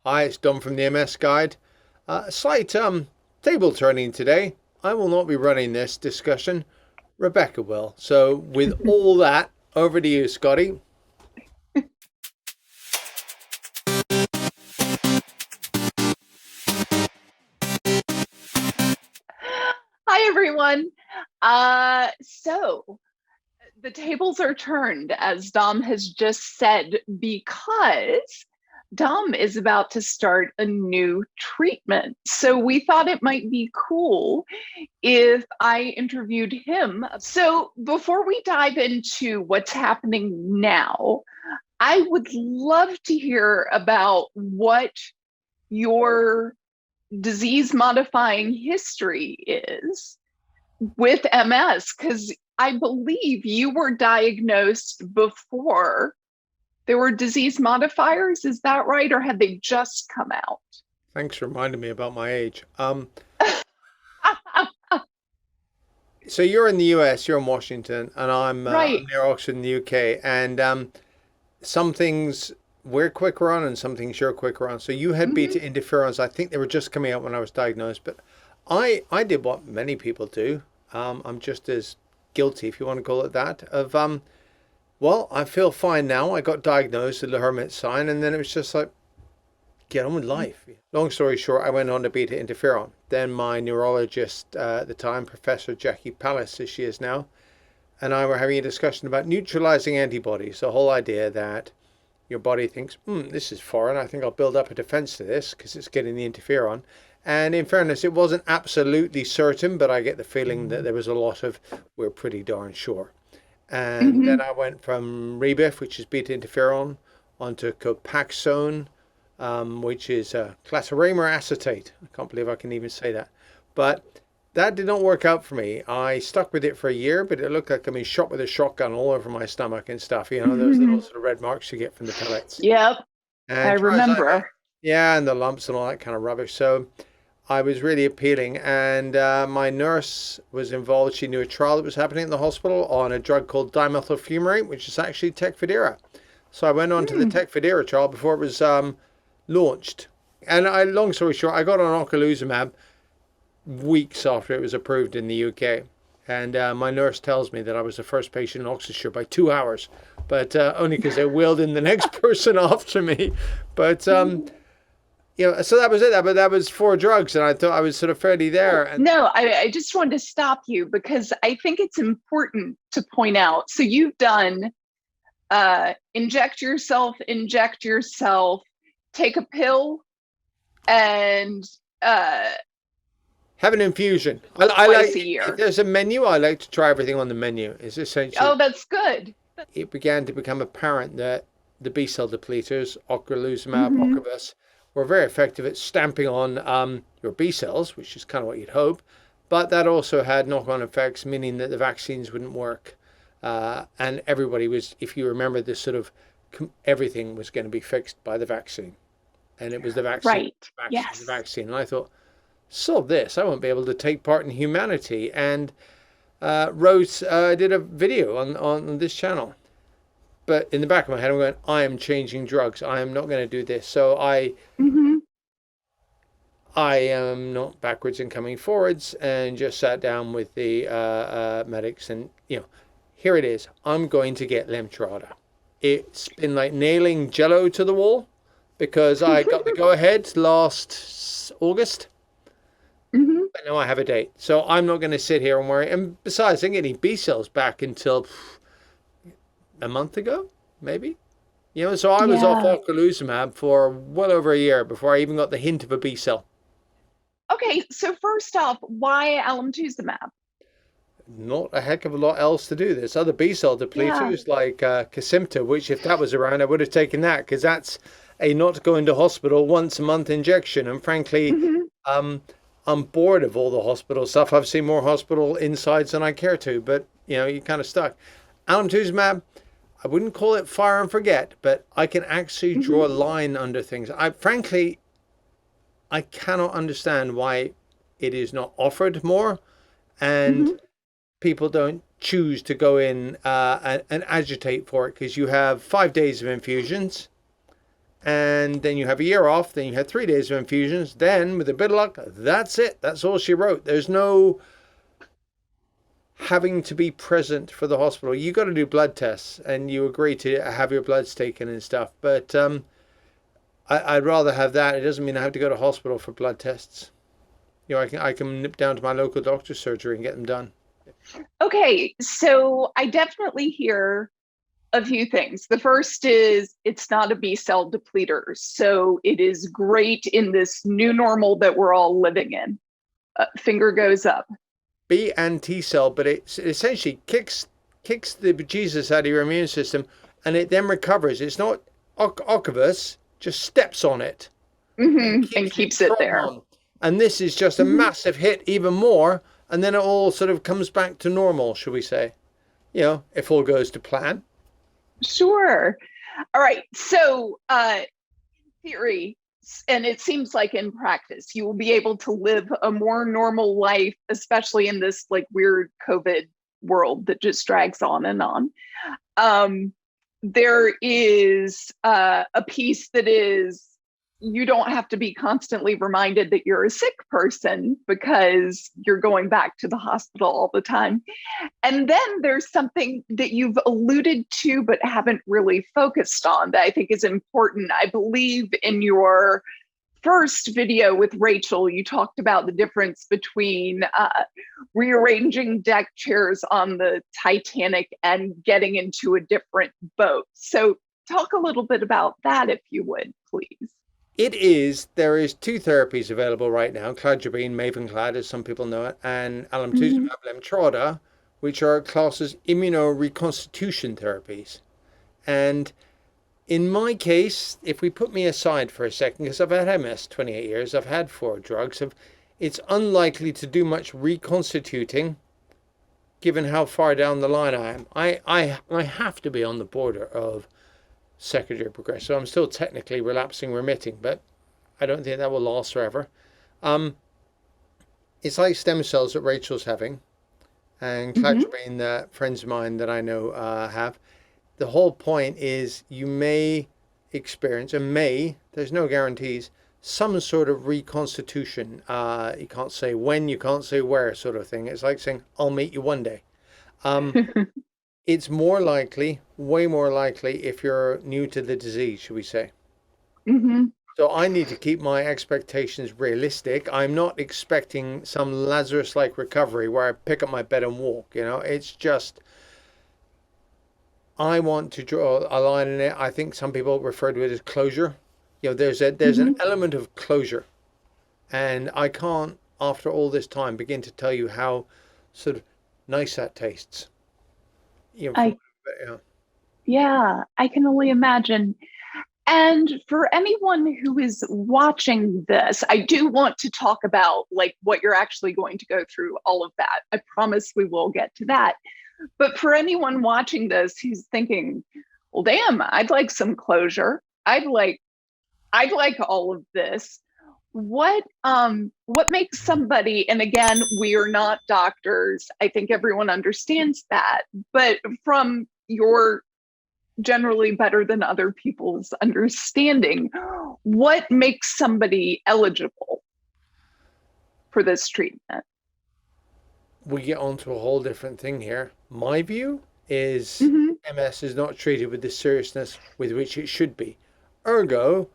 Hi, it's Dom from the MS Guide. Slight table turning today. I will not be running this discussion. Rebecca will. So, with all that, over to you, Scotty. Hi, everyone. So the tables are turned, as Dom has just said, because Dom is about to start a new treatment. So we thought it might be cool if I interviewed him. So before we dive into what's happening now, I would love to hear about what your disease modifying history is with MS, because I believe you were diagnosed before there were disease modifiers. Is that right? Or had they just come out? Thanks for reminding me about my age. So you're in the US, you're in Washington, and I'm Right. near Oxford in the UK. And some things we're quicker on, and some things you're quicker on. So you had Mm-hmm. beta interferons. I think they were just coming out when I was diagnosed, but I did what many people do. I'm just as guilty, if you want to call it that, of well, I feel fine now. I got diagnosed with the hermit sign, and then it was just like, get on with life. Long story short, I went on to beta interferon. Then my neurologist at the time, Professor Jackie Pallas, as she is now, and I were having a discussion about neutralizing antibodies. The whole idea that your body thinks, this is foreign. I think I'll build up a defense to this because it's getting the interferon. And in fairness, it wasn't absolutely certain, but I get the feeling that there was a lot of, we're pretty darn sure. And Mm-hmm. then I went from Rebif, which is beta interferon, onto Copaxone, which is clatoramine acetate. I can't believe I can even say that. But that did not work out for me. I stuck with it for a year, but it looked like I'm being shot with a shotgun all over my stomach and stuff. You know, those Mm-hmm. little sort of red marks you get from the pellets. Yep, I And try as I may, remember. yeah, and the lumps and all that kind of rubbish. So I was really appealing, and my nurse was involved. She knew a trial that was happening in the hospital on a drug called dimethyl fumarate, which is actually Tecfidera. So I went on to the Mm. Tecfidera trial before it was launched. And long story short, I got on ocrelizumab weeks after it was approved in the UK. And my nurse tells me that I was the first patient in Oxfordshire by 2 hours, but only because they wheeled in the next person after me. But so that was it. But that was four drugs, and I thought I was sort of fairly there. Oh, And no, I just wanted to stop you because I think it's important to point out. So you've done inject yourself, take a pill, and uh, have an infusion. I twice a like if year. there's a menu, I like to try everything on the menu. It's essentially Oh, that's good. it began to become apparent that the B cell depleters, ocrelizumab, Mm-hmm. Ocrevus, were very effective at stamping on your B cells, which is kind of what you'd hope. But that also had knock on effects, meaning that the vaccines wouldn't work. And everybody was, if you remember, this sort of everything was going to be fixed by the vaccine. And it was the vaccine, Right. vaccine, the Yes. vaccine. And I thought, solve this. I won't be able to take part in humanity. And Rose did a video on this channel. But in the back of my head, I'm going, I am changing drugs. I am not going to do this. So Mm-hmm. I am not backwards and coming forwards, and just sat down with the medics, and here it is. I'm going to get Lemtrada. It's been like nailing Jello to the wall because I got the go ahead last August. Mm-hmm. But now I have a date, so I'm not going to sit here and worry. And besides, I'm getting B cells back until a month ago, maybe. So I was off Yeah. ocrelizumab for well over a year before I even got the hint of a B cell. Okay. So first off, why alemtuzumab? Not a heck of a lot else to do. There's other B cell Yeah. depleters like Kesimpta, which if that was around, I would have taken that because that's a not going to hospital once a month injection. And frankly, Mm-hmm. um, I'm bored of all the hospital stuff. I've seen more hospital insides than I care to, but you're kind of stuck. Alemtuzumab, I wouldn't call it fire and forget, but I can actually Mm-hmm. draw a line under things. Frankly, I cannot understand why it is not offered more and Mm-hmm. people don't choose to go in and agitate for it because you have 5 days of infusions and then you have a year off, then you had 3 days of infusions. Then, with a bit of luck, that's it. That's all she wrote. There's no having to be present for the hospital. You got to do blood tests, and you agree to have your bloods taken and stuff. But I'd rather have that. It doesn't mean I have to go to hospital for blood tests. I can nip down to my local doctor's surgery and get them done. Okay, so I definitely hear a few things. The first is it's not a B cell depleter. So it is great in this new normal that we're all living in. Finger goes up. B and T cell, but it essentially kicks the bejesus out of your immune system, and it then recovers. It's not Ocrevus, just steps on it and And keeps it keeps it there. strong. And this is just a Mhm. massive hit, even more, and then it all sort of comes back to normal, shall we say? If all goes to plan. Sure. All right. So, in theory, and it seems like in practice, you will be able to live a more normal life, especially in this like weird COVID world that just drags on and on. Um, there is a piece that is you don't have to be constantly reminded that you're a sick person because you're going back to the hospital all the time. And then there's something that you've alluded to but haven't really focused on that I think is important. I believe in your first video with Rachel, you talked about the difference between rearranging deck chairs on the Titanic and getting into a different boat. So talk a little bit about that, if you would, please. There is two therapies available right now, cladribine, Mavenclad, as some people know it, and Mm-hmm. alemtuzumab, Lemtrada, which are classed as immunoreconstitution therapies. And in my case, if we put me aside for a second, because I've had MS 28 years, I've had four drugs, it's unlikely to do much reconstituting given how far down the line I am. I have to be on the border of secondary progression. So I'm still technically relapsing remitting, but I don't think that will last forever. Um, it's like stem cells that Rachel's having, and Mm-hmm. cladribine that friends of mine that I know have. The whole point is you may experience, there's no guarantees, some sort of reconstitution. You can't say when, you can't say where, sort of thing. It's like saying, I'll meet you one day. Um, it's more likely, way more likely, if you're new to the disease, should we say. Mm-hmm. So I need to keep my expectations realistic. I'm not expecting some Lazarus-like recovery where I pick up my bed and walk. It's just I want to draw a line in it. I think some people refer to it as closure. There's an Mm-hmm. element of closure, and I can't, after all this time, begin to tell you how sort of nice that tastes. From I Yeah, I can only imagine. And for anyone who is watching this, I do want to talk about like what you're actually going to go through, all of that. I promise we will get to that. But for anyone watching this who's thinking, well, damn, I'd like some closure. I'd like all of this. What makes somebody, and again, we are not doctors. I think everyone understands that, but from your generally better than other people's understanding, what makes somebody eligible for this treatment? we get onto a whole different thing here. My view is Mm-hmm. MS is not treated with the seriousness with which it should be. Ergo,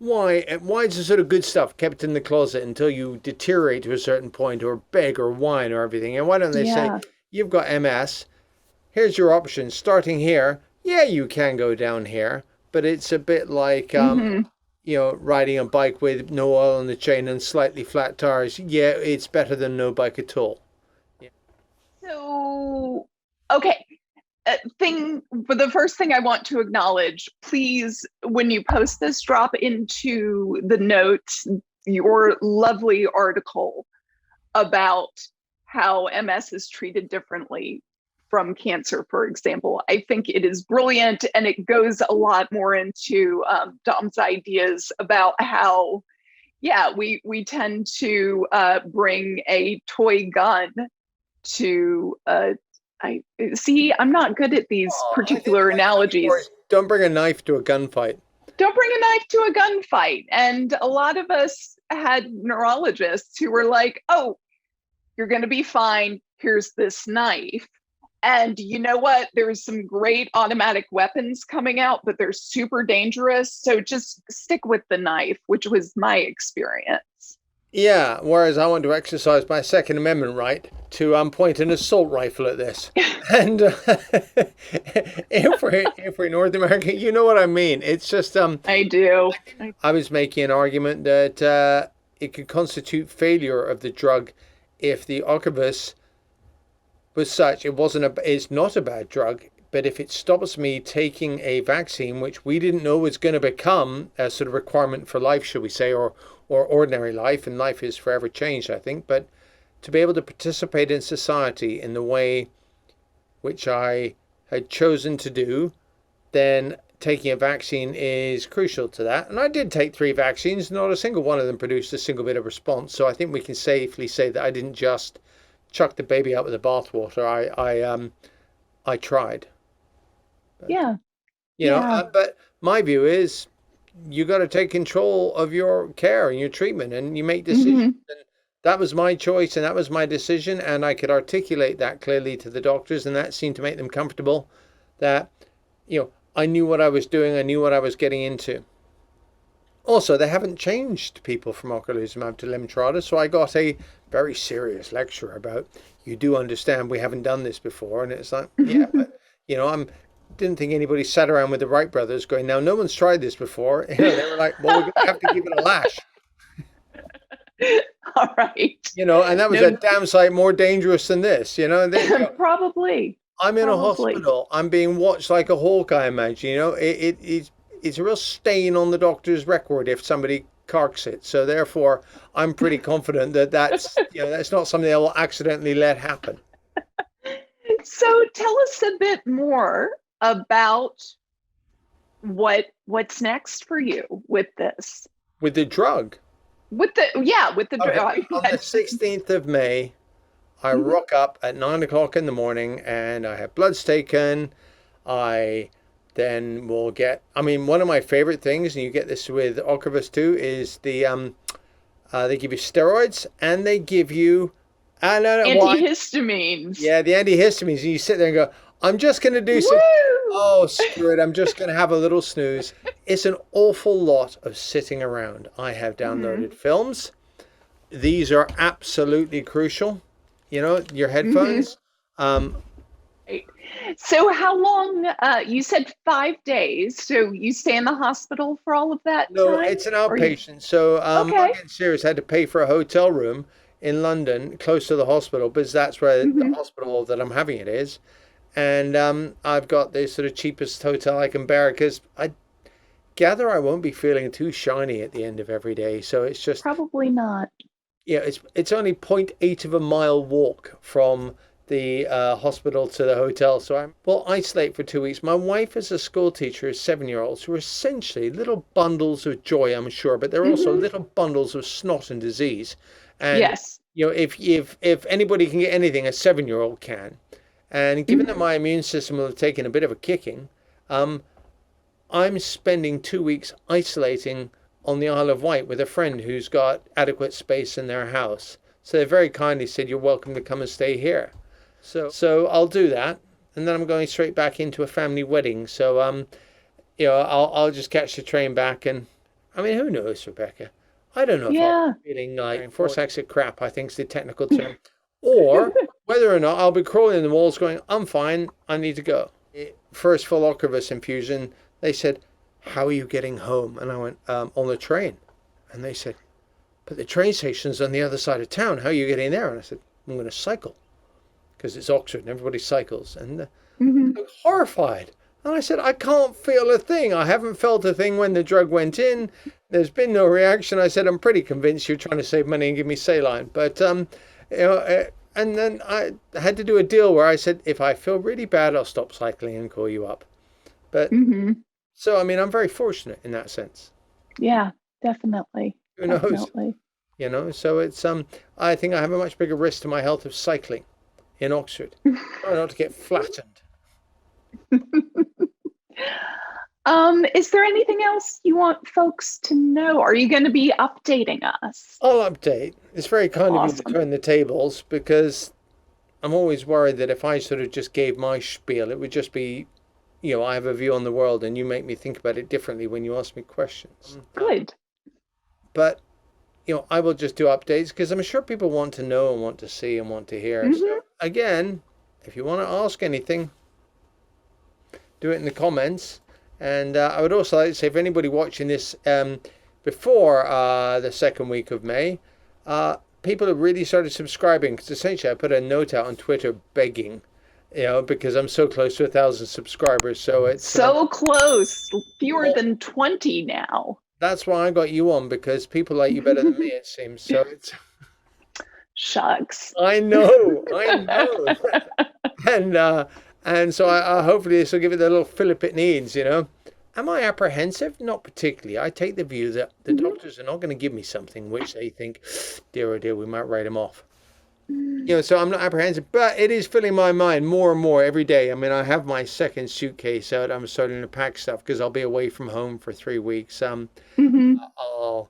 why is the sort of good stuff kept in the closet until you deteriorate to a certain point or beg or whine or everything? And why don't they say, Yeah. you've got MS, here's your options, starting here. Yeah, you can go down here, but it's a bit like Mm-hmm. riding a bike with no oil on the chain and slightly flat tires. Yeah, it's better than no bike at all. Yeah. So, okay. Thing for the first thing I want to acknowledge, please, when you post this, drop into the notes your lovely article about how MS is treated differently from cancer, for example. I think it is brilliant, and it goes a lot more into Dom's ideas about how, yeah, we tend to bring a toy gun to I see. I'm not good at these Oh, I think the particular way to put it more analogies. is don't bring a knife to a gunfight. Don't bring a knife to a gunfight. And a lot of us had neurologists who were like, oh, you're going to be fine. Here's this knife. And you know what? There's some great automatic weapons coming out, but they're super dangerous. So just stick with the knife, which was my experience. Yeah, whereas I want to exercise my Second Amendment right to point an assault rifle at this. And if we're North America, you know what I mean. It's just I do. I was making an argument that it could constitute failure of the drug if the arquebus was such. It's not a bad drug, but if it stops me taking a vaccine, which we didn't know was going to become a sort of requirement for life, should we say, or ordinary life, and life is forever changed, I think, but to be able to participate in society in the way which I had chosen to do, then taking a vaccine is crucial to that. And I did take 3 vaccines. Not a single one of them produced a single bit of response. So I think we can safely say that I didn't just chuck the baby out with the bathwater. I tried. But, Yeah. you know, Yeah. but my view is you got to take control of your care and your treatment, and you make decisions. Hmm. And that was my choice, and that was my decision, and I could articulate that clearly to the doctors, and that seemed to make them comfortable. That I knew what I was doing, I knew what I was getting into. Also, they haven't changed people from ocrelizumab to lemtrada, so I got a very serious lecture about, you do understand we haven't done this before, and it's like, yeah, but I'm didn't think anybody sat around with the Wright brothers going, now no one's tried this before. They were like, well, we're going to have to give it a lash. All right. And that was a No, damn sight more dangerous than this. probably. I'm in a Probably. hospital. I'm being watched like a hawk, I imagine. It's a real stain on the doctor's record if somebody carks it. So therefore, I'm pretty confident that that's not something I will accidentally let happen. So tell us a bit more about what's next for you with this. With the drug. With the Okay. drug. On the 16th of May, I Mhm. rock up at 9 o'clock in the morning and I have bloods taken. I then will get, I mean, one of my favorite things, and you get this with Ocrevus too, is they give you steroids and they give you, I don't know why, Antihistamines. yeah, the antihistamines. And you sit there and go, I'm just going to do some, Woo! oh, screw it, I'm just going to have a little snooze. It's an awful lot of sitting around. I have Hmm. downloaded films. These are absolutely crucial. Your Hmm. headphones. Um, Right. So how long, you said 5 days. So you stay in the hospital for all of that no, time? it's an Or you, outpatient. So I'm not okay. getting serious. I had to pay for a hotel room in London, close to the hospital, because that's where the Hmm. hospital that I'm having it is. And I've got the sort of cheapest hotel I can bear because I gather I won't be feeling too shiny at the end of every day. So it's just, Probably not. yeah, it's only point 0.8 of a mile walk from the hospital to the hotel. So we'll isolate for 2 weeks. My wife is a school teacher of 7-year-olds who are essentially little bundles of joy, I'm sure, but they're also Hmm. little bundles of snot and disease. And Yes. if anybody can get anything, a 7-year-old can. And given that Hmm. my immune system will have taken a bit of a kicking, um, I'm spending 2 weeks isolating on the Isle of Wight with a friend who's got adequate space in their house. So they very kindly said, you're welcome to come and stay here. So I'll do that. And then I'm going straight back into a family wedding. So, I'll just catch the train back. And I mean, who knows, Rebecca? I don't know if I'll Yeah. be feeling like four sacks of crap, I think is the technical term, or whether or not I'll be crawling in the walls going, I'm fine, I need to go. First full Ocrevus infusion, they said, how are you getting home? And I went, on the train. And they said, but the train station's on the other side of town. How are you getting there? And I said, I'm going to cycle because it's Oxford and everybody cycles. And they Hmm. looked horrified. And I said, I can't feel a thing. I haven't felt a thing when the drug went in. There's been no reaction. I said, I'm pretty convinced you're trying to save money and give me saline. But, and then I had to do a deal where I said, if I feel really bad, I'll stop cycling and call you up. But Hmm. so, I mean, I'm very fortunate in that sense. Yeah, definitely. Who knows? Definitely. So it's I think I have a much bigger risk to my health of cycling in Oxford. Try not to get flattened. Is there anything else you want folks to know? Are you going to be updating us? I'll update. It's very kind of you to Awesome. turn the tables because I'm always worried that if I sort of just gave my spiel, it would just be, I have a view on the world and you make me think about it differently when you ask me questions. Good. But, I will just do updates because I'm sure people want to know and want to see and want to hear. Hmm. So, again, if you want to ask anything, do it in the comments. And I would also like to say, if anybody watching this before the second week of May, people have really started subscribing because essentially I put a note out on Twitter begging, because I'm so close to 1,000 subscribers. So it's So close. Fewer well, than 20 now. that's why I got you on because people like you better than me, it seems. So it's Shucks. I know, and so I hopefully this will give it the little fillip it needs. Am I apprehensive? Not particularly. I take the view that the Mhm. doctors are not going to give me something which they think, dear oh dear, we might write him off. So I'm not apprehensive, but it is filling my mind more and more every day. I mean, I have my second suitcase out. I'm starting to pack stuff because I'll be away from home for 3 weeks. Mhm. I'll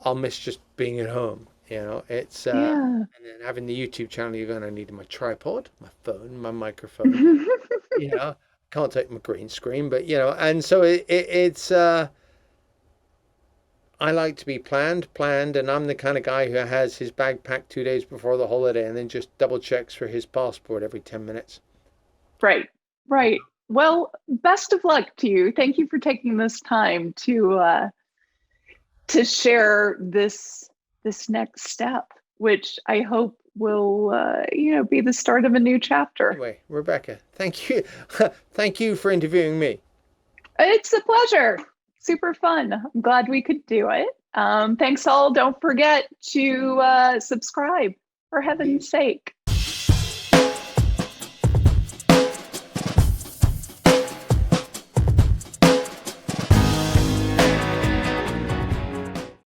I'll miss just being at home. It's Yeah. and then having the YouTube channel. You're going to need my tripod, my phone, my microphone. Can't take my green screen, but and so it's I like to be planned, and I'm the kind of guy who has his bag packed 2 days before the holiday and then just double checks for his passport every 10 minutes. Right. Right. Well, best of luck to you. Thank you for taking this time to share this next step, which I hope will be the start of a new chapter. Anyway, Rebecca, thank you. Thank you for interviewing me. It's a pleasure. Super fun. I'm glad we could do it. Thanks all. Don't forget to subscribe for heaven's sake.